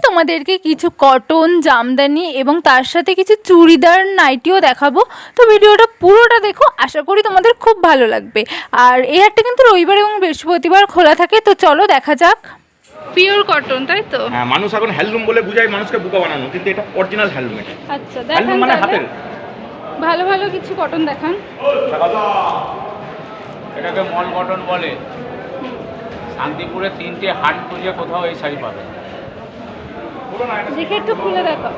তোমাদেরকে কিছু কটন জামদানি এবং তার সাথে কিছু চুড়িদার নাইটিও দেখাবো। তো ভিডিওটা পুরোটা দেখো, আশা করি তোমাদের খুব ভালো লাগবে। আর এই হাটটা কিন্তু রবিবার এবং বৃহস্পতিবার খোলা থাকে। তো চলো দেখা যাক। পিওর কটন, তাই তো? হ্যাঁ, মানুষ এখন হ্যান্ডলুম বলে বুঝায় মানুষকে বোকা বানানো, কিন্তু এটা অরিজিনাল হ্যান্ডলুম। এটা আচ্ছা, হ্যান্ডলুম দেখান মানে তাহলে। হাতের। ভালো ভালো কিছু কটন দেখান। এটাকে মল কটন বলে। শান্তিপুরে 3টে হাট খুঁজে কোথাও এই শাড়ি পাবে। দেখে একটু খুলে দেখো।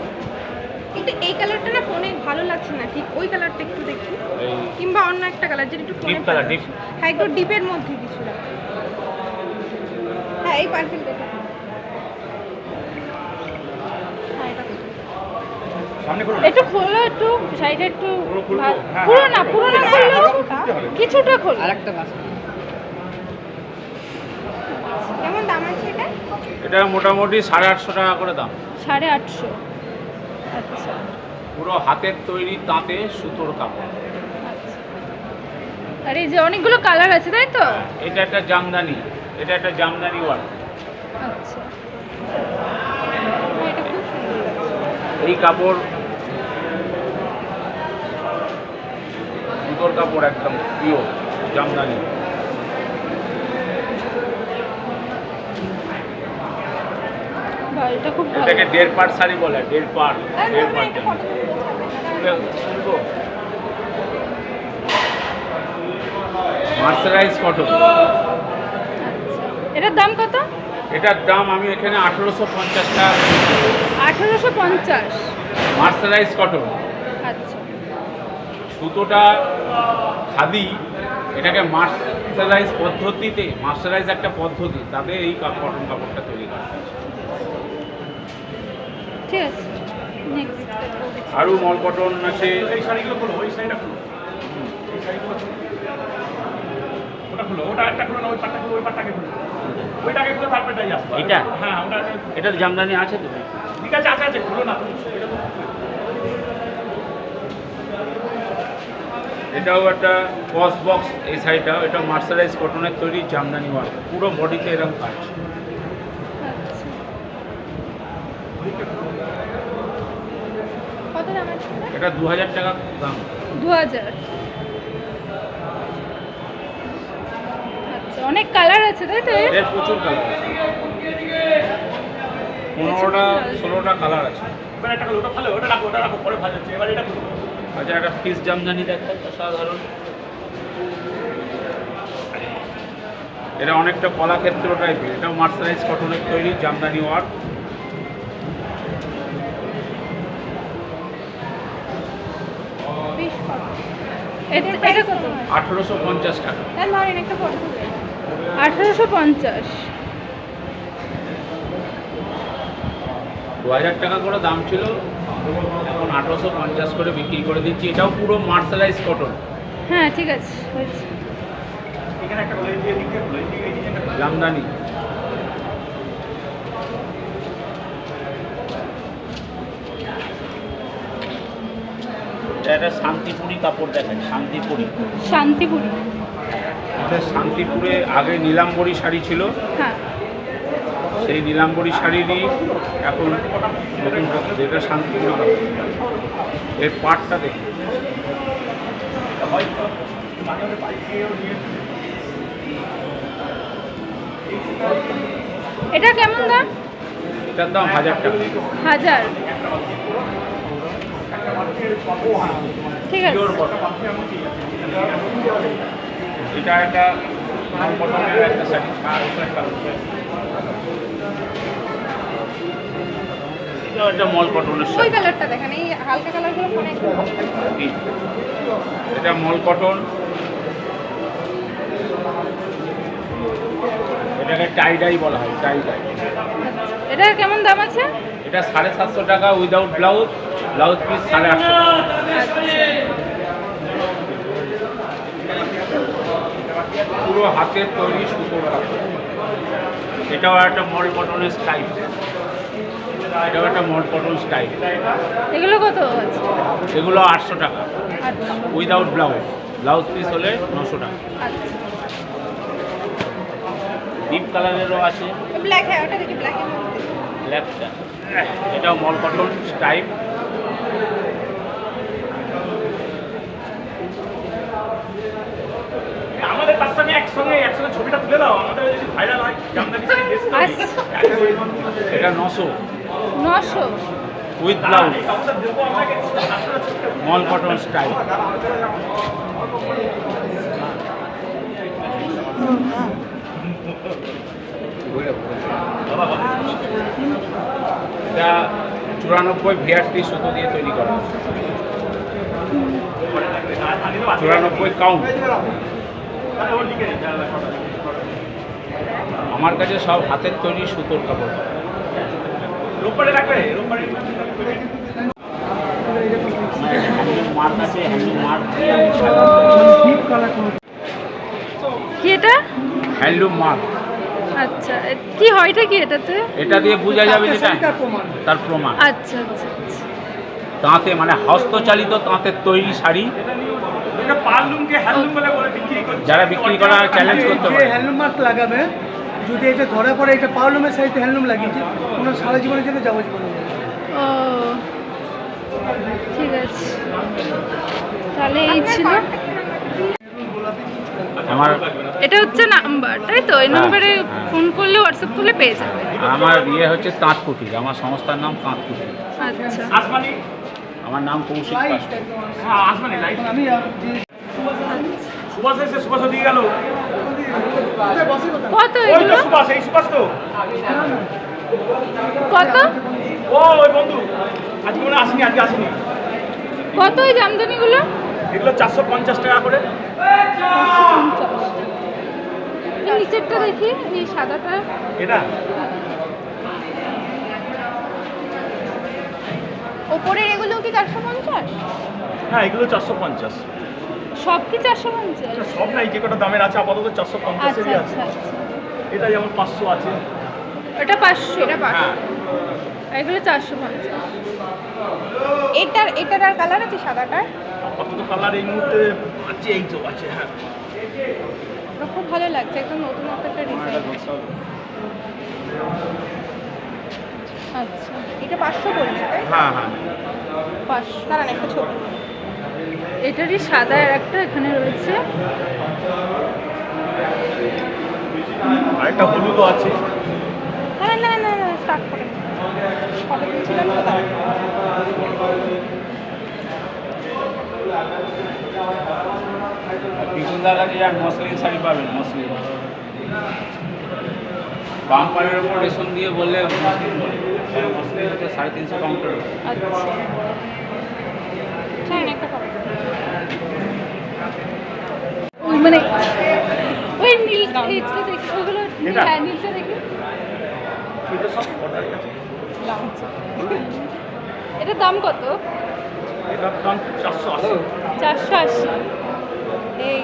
কিন্তু এই কালারটা না ফোনে ভালো লাগছে না, ঠিক ওই কালারটা একটু দেখি, এই কিংবা অন্য একটা কালার যেটা একটু ফোনে ডিপ কালার, ডিপ। হ্যাঁ একটু ডিপের মধ্যে কিছু রাখো। হ্যাঁ এই পার্পল দেখো। হ্যাঁ এটা দেখো। সামনে করুন। একটু খোলো, একটু সাইডে একটু পুরো খুলবো? হ্যাঁ, পুরো হ্যাঁ। না, পুরো না খুললেও কিছুটা খোলো। আরেকটা বাস কেমন দাম আছে এটা? এটা মোটামুটি 850 টাকা করে দাম। 850। আচ্ছা পুরো হাতের তৈরি তাঁতে সুতোর কাপড়। আচ্ছা। আর এই যে অনেকগুলো কালার আছে, তাই তো? এটা একটা জামদানি, এটা একটা জামদানি ওয়ার্ক। আচ্ছা, হ্যাঁ, এটা খুব সুন্দর লাগছে। এই কাপড় সুতোর কাপড়, একদম পিওর জামদানি। বাহ, এটা খুব ভালো। এটাকে 1.5 পাট শাড়ি বলে, 1.5 পাট, তাহলে 1.5 আমরা পাট এটা জামদানি। কত করে শুনবো? Mercerise cotton. এটার দাম কত? এটার দাম আমি এখানে 1850 টাকা। 1850। Mercerise cotton. আচ্ছা সুতোটা খাদি, এটাকে মার্সারাইজ পদ্ধতিতে, মার্সারাইজ একটা পদ্ধতি, তাতে এই কটন কাপড়টা তৈরি করা হয়েছে। ঠিক আছে, নেক্সট। আরও মল কটন আছে। এই শাড়িগুলো খুলো, ওই শাড়িটা খুলো। এই শাড়িগুলো খুলো। ওটা খুলো, ওটা একটা খুলো না, ওই পাটটা খুলো, ওই পাটটাকে খুলো। ওইটাকে খুলে তারপরে এটাই আসবে। এটা? হ্যাঁ, ওটা এটার জামদানি আছে তো? ঠিক আছে, আছে, খুলো না তুমি। এটা তো খুলো। এটাও একটা কস বক্স, এই শাড়িটা, এটা মার্সারাইজ কটনের তৈরি জামদানি ওয়ার্ক, পুরো বডিতে এরকম কাজ। আচ্ছা, কত দাম আছে এটা? এটা 2000 টাকা দাম। 2000। আচ্ছা, অনেক কালার আছে, তাই তো? এর প্রচুর কালার আছে, 15টা 16টা কালার আছে। এবার একটা খুলো, ওটা ভালো, ওটা রাখো, পরে ভালো হচ্ছে। এবার এটা খুলো। আচ্ছা, একটা পিস জামদানি দেখাই, সাধারণ। এটা অনেকটা কলাক্ষেত্র টাইপের, এটা মার্সারাইজ কটনের তৈরি জামদানি ওয়ার্ক। বেশ কত? এটা কত? 1850 টাকা। তাহলে ধরেন একটা ফটো তুলে। 1850। 2000 টাকা করে দাম ছিল, এখন 1850 করে বিক্রি করে দিচ্ছি। এটাও পুরো মার্সারাইজ কটন হ্যাঁ ঠিক আছে, হয়েছে। এখানে একটা খুলো, এই দিকে খুলো, এই দিকে, এই ডিজাইনটা খুলো। জামদানি। এটা একটা শান্তিপুরি কাপড় দেখেন, শান্তিপুরি। শান্তিপুরি। এটা শান্তিপুরে আগে নীলাম্বরী শাড়ি ছিল, হ্যাঁ সেই নীলাম্বরী শাড়িরই এখন নতুন যেটা শান্তিপুরি কাপড়। এর পাটটা দেখুন, এটা কেমন দাম? এটার দাম 1000 টাকা। 1000। ঠিক আছে। Pure cotton. এটা একটা নন কটনের একটা শাড়ি। এটাও একটা মল কটনের ওই শাড়ি। কালারটা দেখেন, এই হালকা কালারগুলো ফোনে একটু ভালো লাগে। এটা মল কটন। এটাকে টাই ডাই বলা হয়, টাই ডাই। এটা কেমন দাম আছে? এটা 750 টাকা উইদাউট ব্লাউজ, ব্লাউজ পিস 850 টাকা। পুরো হাতের তৈরি সুতোর কাপড়। এটাও একটা মল কটনের স্টাইল, এটাও একটা মল কটন স্টাইল। এগুলো কত আছে? এগুলো 800 টাকা আচ্ছা উইদাউট ব্লাউজ, ব্লাউজ পিস হলে 900 টাকা। আচ্ছা। ডিপ কালারেরও আছে। ব্ল্যাক, হ্যাঁ ওটা দেখি ব্ল্যাকের মধ্যে। ব্ল্যাকটা এটাও মল কটন স্টাইপ। আমাদের তার সঙ্গে একসঙ্গে ছবিটা তুলে দাও, আমাদের যদি ভাইরাল হয় জামদানি শাড়ি বেশ তো আচ্ছা। এটা 900 900 উইথ ব্লাউজ আমাদের দেবো আপনাকে মল কটন স্টাইল। এটা 94 ভিআরটি সুতো দিয়ে তৈরি করা, 94 কাউন্ট। আমার কাছে সব হাতের তৈরি সুতোর কাপড়। রোববারে রাখবে, রোববারে হ্যান্ডলুম মার্ক আছে, হ্যান্ডলুম মার্ক কি এটা? Handloom mark. আচ্ছা, কি হয় এটা কি এটাতে? এটা দিয়ে বোঝা যাবে যেটা তার প্রমাণ। আচ্ছা আচ্ছা আচ্ছা। তাঁতে মানে হস্তচালিত তাঁতের তৈরি শাড়ি এটা পারলুমকে হ্যান্ডলুম বলে বিক্রি করছে। যারা বিক্রি করা চ্যালেঞ্জ করতে যে পারে। হ্যান্ডলুম মার্ক লাগাবে, যদি এটা ধরা পড়ে এটা পাওলুমের সাইডে হ্যান্ডলুম লাগিয়েছে, কোনো সারা জীবনের জন্য যাবজ্জীবন হবে। ও ঠিক আছে, তাহলে এই ছিল। আমার এটা হচ্ছে নাম্বার, তাই তো? এই হ্যাঁ, নাম্বারে হ্যাঁ। ফোন করলে হোয়াটসঅ্যাপ করলে পেয়ে যাবে। আমার ইয়ে হচ্ছে তাঁত কুটির, আমার সংস্থার নাম তাঁত কুটির। আচ্ছা আসমানি, আমার নাম কৌশিক পাস্ট। হ্যাঁ আসমানি লাইট। আমি সুভাষ এসে সুভাষ দিয়ে গেল। কত ওই তো এগুলো? সুভাষ, এই সুভাষ তো। কত ও ওই বন্ধু আজকে মনে হয় আসেনি, আজকে আসেনি। কত এই জামদানিগুলো? এগুলো 450 টাকা করে। এই নিচেরটা দেখি, এই সাদাটা। এটা ওপরের এগুলো কি 450? হ্যাঁ, এগুলো 450। সব কি 450? এটা সব নাই, যে কটা দামের আছে আপাতত 450 আচ্ছা এরই আছে। আচ্ছা আচ্ছা। এটা যেমন 500 আছে। এটা 500, এটা 500। হ্যাঁ, এগুলো 450। এটার আর কালার আছে সাদাটার? আপাতত কালার এই মুহূর্তে আছে, এই তো আছে। হ্যাঁ, এটা খুব ভালো লাগছে, একদম নতুন একটা ডিজাইন। আচ্ছা, এটা 500 পড়বে, তাই? হ্যাঁ হ্যাঁ। 500। দাঁড়ান একটা ছবি। এটারই সাদা আর একটা এখানে রয়েছে। আরেকটা হলুদও আছে। দাঁড়ান স্টার্ট করে ফটো তুলছিলাম তো, দাঁড়ান। পিকুলদার কাছে যান, মসলিন শাড়ি পাবেন। মসলিন বাম্পারের ওপর রেশন দিয়ে বললে মসলিন বলে। মসলিন হচ্ছে 350 কাউন্টার। আচ্ছা, হ্যাঁ একটা ফটো। ওই মানে ওই নীল এটা দেখি, ওগুলো এটা? হ্যাঁ নীলটা দেখি। এটা সব অর্ডার আছে। এটার দাম কত? এটার দাম 480। 480। এই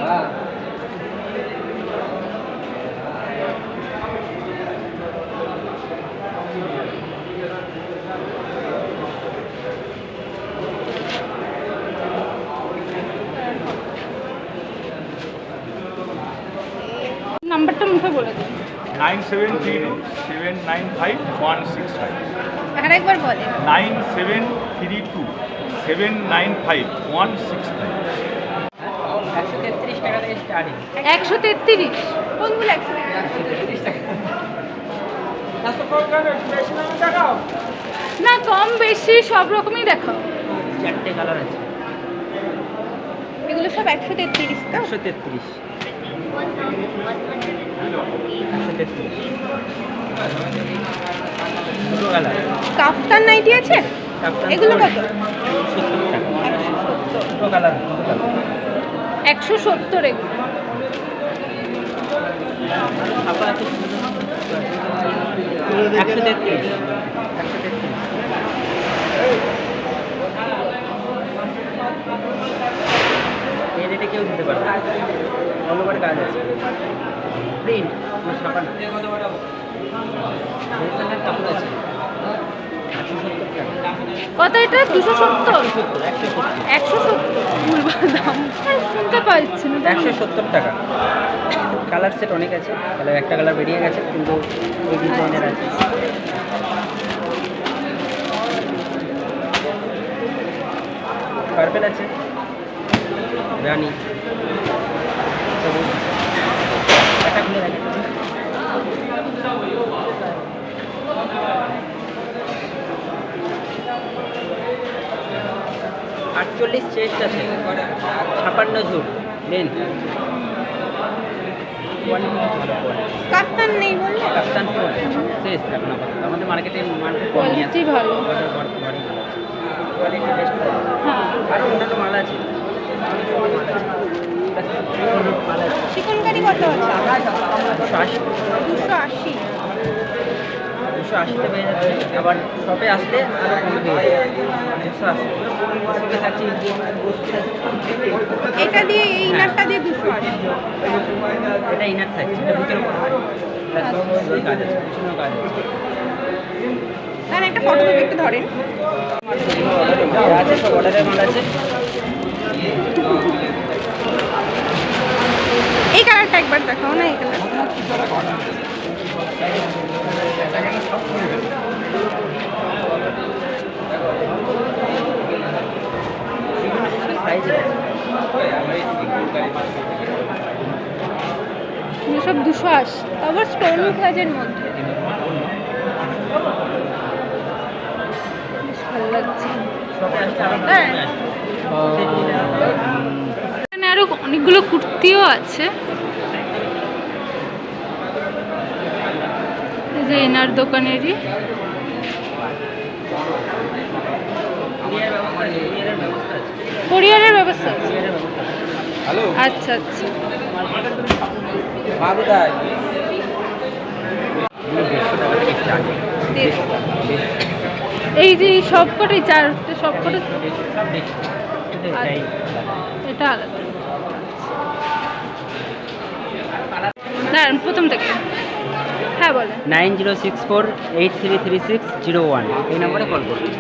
নাম্বারটা মুখে বলে দিন। 9732795165। আরেকবার বলে। 9732795165। 133 টাকা থেকে স্টার্টিং। 133। কোনগুলো 133 টাকা। এত কম কেন? বেশি দামে দেখাও। না, কম বেশি সব রকমই দেখাও। 4টে কালার আছে। এগুলো সব 133 তো? 133। 133 দুটো কালার। কাফতান নাইটি আছে? এগুলো কত? 70 টাকা। 170। দুটো কালার, দুটো কালার। 170 এগুলো। আবার আছে 133। 133। এই রেটে কেউ দিতে পারবে না। অল ওভার কাজ আছে। প্রিন্ট ছাপা না। রেশনের কাপড় আছে। 170 টাকা। কত এটা? 270। 170। 170 ভুলবার দাম শুনতে পাচ্ছি না। 170 টাকা। কালার সেট অনেক আছে, কালার একটা কালার বেরিয়ে গেছে কিন্তু এই ডিজাইনের আছে। রাফেল আছে, রানি, সবুজ। একটা খুলে রাখি। 48 চেস্ট আছে, 56 ঝুল লেন্থ। কাপ্তান নেই বললে? কাপ্তান ফুল শেষ এখন আপাতত। আমাদের মার্কেটে মার্কেট কম নিয়ে আছে। কোয়ালিটি ভালো। Quality best. হ্যাঁ, আর অন্যান্য মাল আছে, মাল আছে। চিকনকারি কত আছে? 280 280। 280-তে পেয়ে যাচ্ছে। আবার শপে আসলে আরও কমে পেয়ে যাচ্ছে 280। শপে থাকছে এটা দিয়ে এই ইনারটা দিয়ে 280। এটা ইনার থাকছে, এটা ভিতরে করা হয়। এটা কাজ আছে, পিছনেও কাজ আছে। তার একটা ফটো একটু ধরেন। আছে সব অর্ডারের মাল আছে। এই কালারটা একবার দেখাও না, এই কালার। সাইজ এগুলো সব 280। তারপর স্টোন কাজের মধ্যে। বেশ ভালো লাগছে। শপে আসলে আরও হ্যাঁ। এখানে আরো অনেকগুলো কুর্তিও আছে। এই যে এনার দোকানেরই। কোরিয়ারের ব্যবস্থা আছে। আচ্ছা আচ্ছা। এই যে সবকটাই চারটে সবকটা এটা আলাদা। দাঁড়ান প্রথম থেকে। হ্যাঁ বলেন। 9064833601 এই নম্বরে কল করুন।